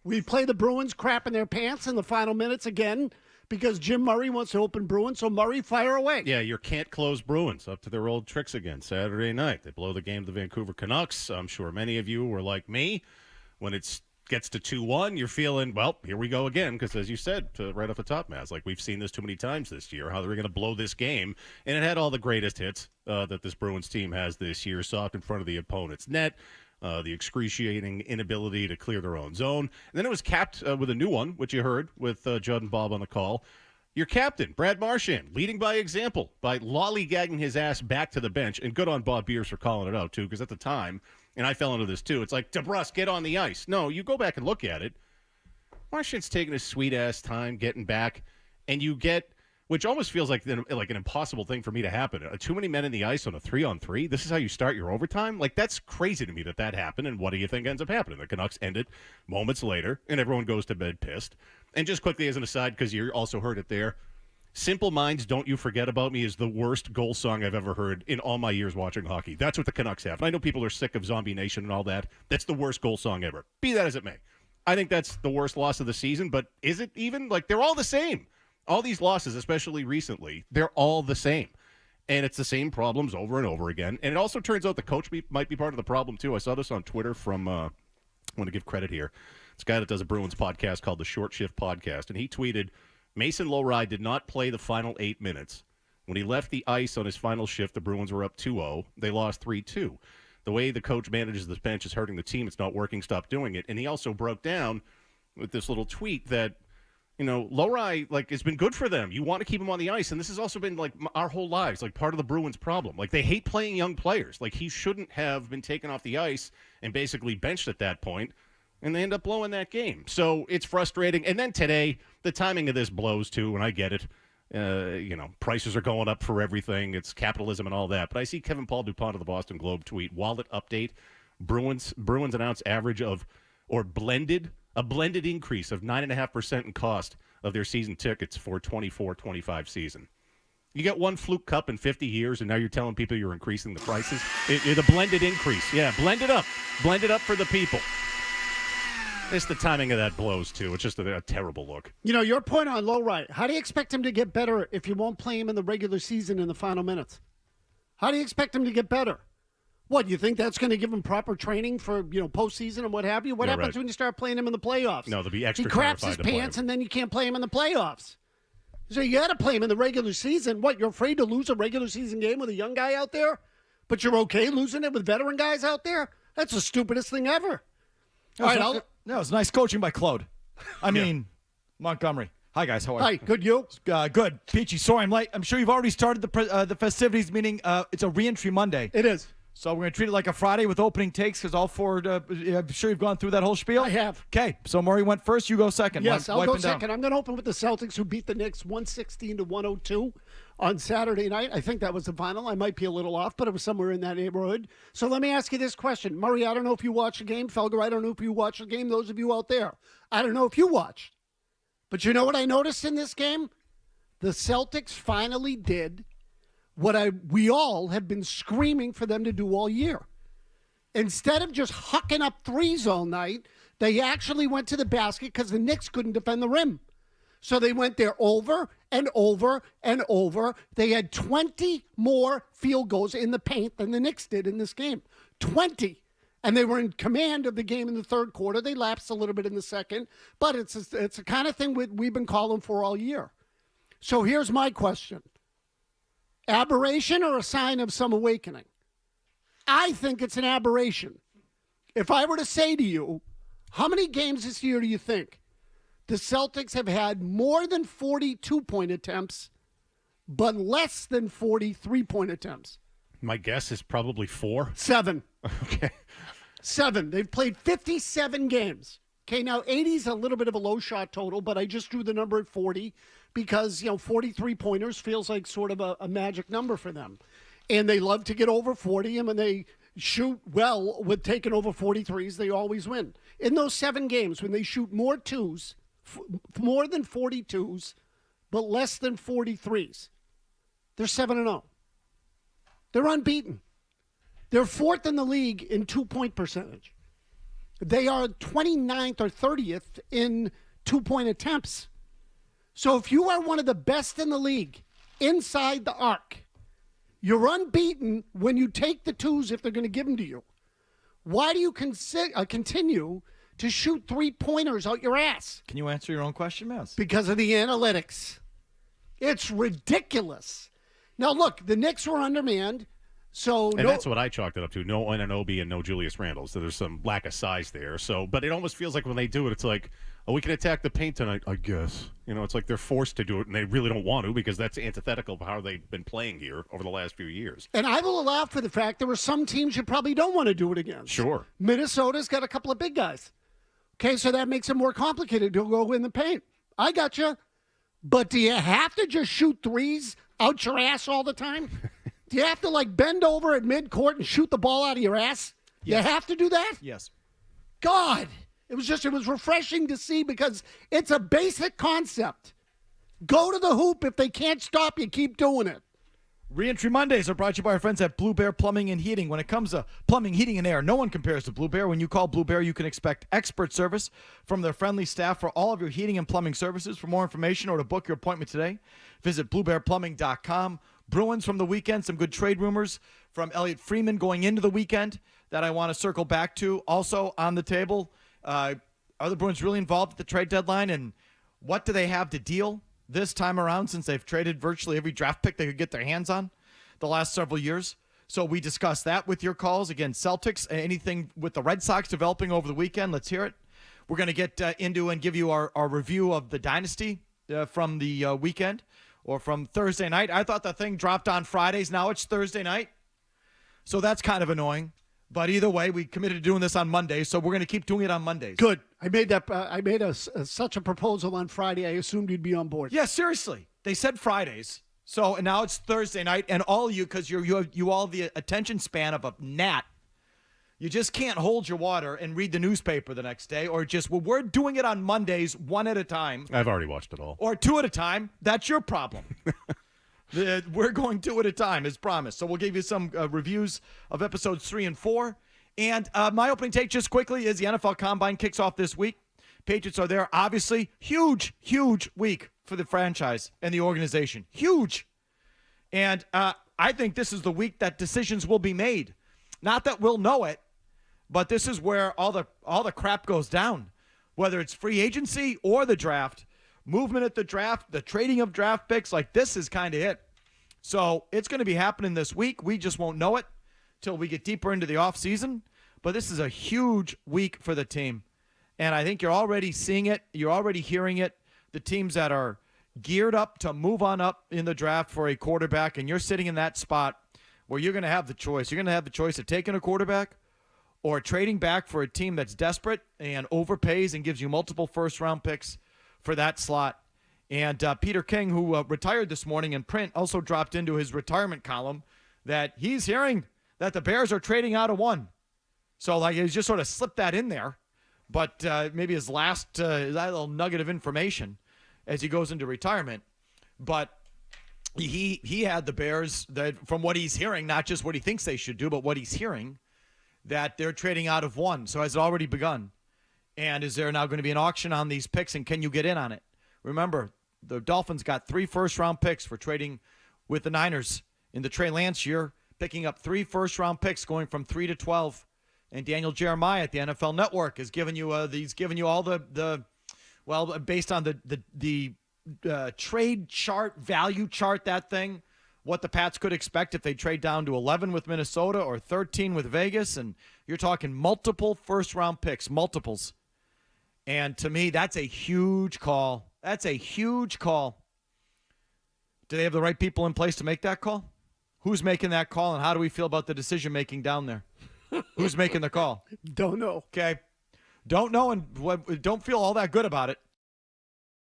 We play the Bruins crapping their pants in the final minutes again because Jim Murray wants to open Bruins, so Murray, fire away. Yeah, your can't-close Bruins up to their old tricks again Saturday night. They blow the game to the Vancouver Canucks. I'm sure many of you were like me. When it gets to 2-1, you're feeling, well, here we go again, because as you said right off the top, Mazz, like we've seen this too many times this year, how they're going to blow this game. And it had all the greatest hits that this Bruins team has this year, soft in front of the opponent's net. The excruciating inability to clear their own zone. And then it was capped with a new one, which you heard with Judd and Bob on the call. Your captain, Brad Marchand, leading by example by lollygagging his ass back to the bench. And good on Bob Beers for calling it out, too, because at the time, and I fell into this, too, it's like, DeBrusque, get on the ice. No, you go back and look at it. Marchand's taking his sweet-ass time getting back, and you get, which almost feels like an impossible thing for me to happen. Too many men in the ice on a 3-on-3? This is how you start your overtime? Like, that's crazy to me that happened, and what do you think ends up happening? The Canucks end it moments later, and everyone goes to bed pissed. And just quickly as an aside, because you also heard it there, Simple Minds, Don't You Forget About Me is the worst goal song I've ever heard in all my years watching hockey. That's what the Canucks have. And I know people are sick of Zombie Nation and all that. That's the worst goal song ever. Be that as it may. I think that's the worst loss of the season, but is it even? Like, they're all the same. All these losses, especially recently, they're all the same. And it's the same problems over and over again. And it also turns out the coach might be part of the problem, too. I saw this on Twitter from, I want to give credit here. This guy that does a Bruins podcast called the Short Shift Podcast. And he tweeted, Mason Lohrei did not play the final 8 minutes. When he left the ice on his final shift, the Bruins were up 2-0. They lost 3-2. The way the coach manages the bench is hurting the team. It's not working. Stop doing it. And he also broke down with this little tweet that, Lohrei, has been good for them. You want to keep him on the ice, and this has also been, our whole lives, part of the Bruins' problem. They hate playing young players. He shouldn't have been taken off the ice and basically benched at that point, and they end up blowing that game. So it's frustrating. And then today, the timing of this blows, too, and I get it. Prices are going up for everything. It's capitalism and all that. But I see Kevin Paul DuPont of the Boston Globe tweet, wallet update, Bruins announced average of, or blended, a blended increase of 9.5% in cost of their season tickets for 24-25 season. You get one Fluke Cup in 50 years, and now you're telling people you're increasing the prices? It's a blended increase. Yeah, blend it up. Blend it up for the people. It's the timing of that blows, too. It's just a terrible look. Your point on Lohrei, how do you expect him to get better if you won't play him in the regular season in the final minutes? How do you expect him to get better? What, you think that's going to give him proper training for, postseason and what have you? What happens when you start playing him in the playoffs? No, they'll be extra He craps his pants, and then you can't play him in the playoffs. So you got to play him in the regular season. What, you're afraid to lose a regular season game with a young guy out there? But you're okay losing it with veteran guys out there? That's the stupidest thing ever. All right, no, it's nice coaching by Claude. I mean, Montgomery. Hi, guys. How are you? Hi, good, you? Good. Peachy, sorry I'm late. I'm sure you've already started the festivities, meaning it's a re-entry Monday. It is. So we're going to treat it like a Friday with opening takes because all four, I'm sure you've gone through that whole spiel? I have. Okay, so Murray went first. You go second. Yes, I'll go second. I'm going to open with the Celtics, who beat the Knicks 116-102 on Saturday night. I think that was the final. I might be a little off, but it was somewhere in that neighborhood. So let me ask you this question. Murray, I don't know if you watched the game. Felger, I don't know if you watched the game. Those of you out there, I don't know if you watched. But you know what I noticed in this game? The Celtics finally did what we all have been screaming for them to do all year. Instead of just hucking up threes all night, they actually went to the basket because the Knicks couldn't defend the rim. So they went there over and over and over. They had 20 more field goals in the paint than the Knicks did in this game. 20. And they were in command of the game in the third quarter. They lapsed a little bit in the second. But it's the kind of thing we've been calling for all year. So here's my question. Aberration or a sign of some awakening? I think it's an aberration. If I were to say to you, how many games this year do you think the Celtics have had more than 40 two-point attempts, but less than 40 three-point attempts? My guess is probably 4. 7. Okay. 7. They've played 57 games. Okay, now 80 is a little bit of a low shot total, but I just drew the number at 40 because, 43-pointers feels like sort of a magic number for them. And they love to get over 40, and when they shoot well with taking over 43s, they always win. In those 7 games, when they shoot more twos, more than 42s, but less than 43s, they're 7-0. They're unbeaten. They're 4th in the league in two-point percentage. They are 29th or 30th in 2-point attempts. So if you are one of the best in the league inside the arc, you're unbeaten when you take the twos if they're going to give them to you. Why do you continue to shoot 3-pointers out your ass? Can you answer your own question, Mazz? Because of the analytics. It's ridiculous. Now, look, the Knicks were undermanned. And that's what I chalked it up to. No Anunoby and no Julius Randle. So there's some lack of size there. But it almost feels like when they do it, it's like, oh, we can attack the paint tonight, I guess. It's like they're forced to do it, and they really don't want to because that's antithetical to how they've been playing here over the last few years. And I will allow for the fact there were some teams you probably don't want to do it against. Sure. Minnesota's got a couple of big guys. Okay, so that makes it more complicated to go in the paint. I got you. But do you have to just shoot threes out your ass all the time? Do you have to, bend over at midcourt and shoot the ball out of your ass? Yes. You have to do that? Yes. God, it was refreshing to see because it's a basic concept. Go to the hoop. If they can't stop you, keep doing it. Reentry Mondays are brought to you by our friends at Blue Bear Plumbing and Heating. When it comes to plumbing, heating, and air, no one compares to Blue Bear. When you call Blue Bear, you can expect expert service from their friendly staff for all of your heating and plumbing services. For more information or to book your appointment today, visit bluebearplumbing.com. Bruins from the weekend, some good trade rumors from Elliot Freeman going into the weekend that I want to circle back to. Also on the table, are the Bruins really involved at the trade deadline, and what do they have to deal this time around since they've traded virtually every draft pick they could get their hands on the last several years? So we discussed that with your calls. Again, Celtics, anything with the Red Sox developing over the weekend, let's hear it. We're going to get into and give you our review of the dynasty from the weekend or from Thursday night. I thought the thing dropped on Fridays. Now it's Thursday night. So that's kind of annoying. But either way, we committed to doing this on Mondays, so we're going to keep doing it on Mondays. Good. I made such a proposal on Friday. I assumed you'd be on board. Yeah, seriously. They said Fridays. So and now it's Thursday night, and all of you, because you all have the attention span of a gnat, you just can't hold your water and read the newspaper the next day, or we're doing it on Mondays, one at a time. I've already watched it all. Or two at a time. That's your problem. We're going 2 at a time, as promised. So we'll give you some reviews of episodes 3 and 4. And my opening take just quickly is the NFL Combine kicks off this week. Patriots are there. Obviously, huge, huge week for the franchise and the organization. Huge. And I think this is the week that decisions will be made. Not that we'll know it, but this is where all the crap goes down, whether it's free agency or the draft. Movement at the draft, the trading of draft picks, this is kind of it. So it's going to be happening this week. We just won't know it till we get deeper into the offseason. But this is a huge week for the team. And I think you're already seeing it. You're already hearing it. The teams that are geared up to move on up in the draft for a quarterback, and you're sitting in that spot where you're going to have the choice. You're going to have the choice of taking a quarterback or trading back for a team that's desperate and overpays and gives you multiple first-round picks for that slot. And Peter King, who retired this morning in print, also dropped into his retirement column that he's hearing that the Bears are trading out of 1. So he's just sort of slipped that in there. But maybe his last that little nugget of information as he goes into retirement. But he had the Bears, that from what he's hearing, not just what he thinks they should do, but what he's hearing, that they're trading out of 1. So has it already begun? And is there now going to be an auction on these picks, and can you get in on it? Remember, the Dolphins got 3 first-round picks for trading with the Niners in the Trey Lance year, picking up 3 first-round picks going from 3 to 12. And Daniel Jeremiah at the NFL Network is giving you all the based on the trade chart, value chart, that thing, what the Pats could expect if they trade down to 11 with Minnesota or 13 with Vegas, and you're talking multiple first-round picks, multiples. And to me, that's a huge call. That's a huge call. Do they have the right people in place to make that call? Who's making that call, and how do we feel about the decision-making down there? Who's making the call? Don't know. Okay. Don't know and don't feel all that good about it.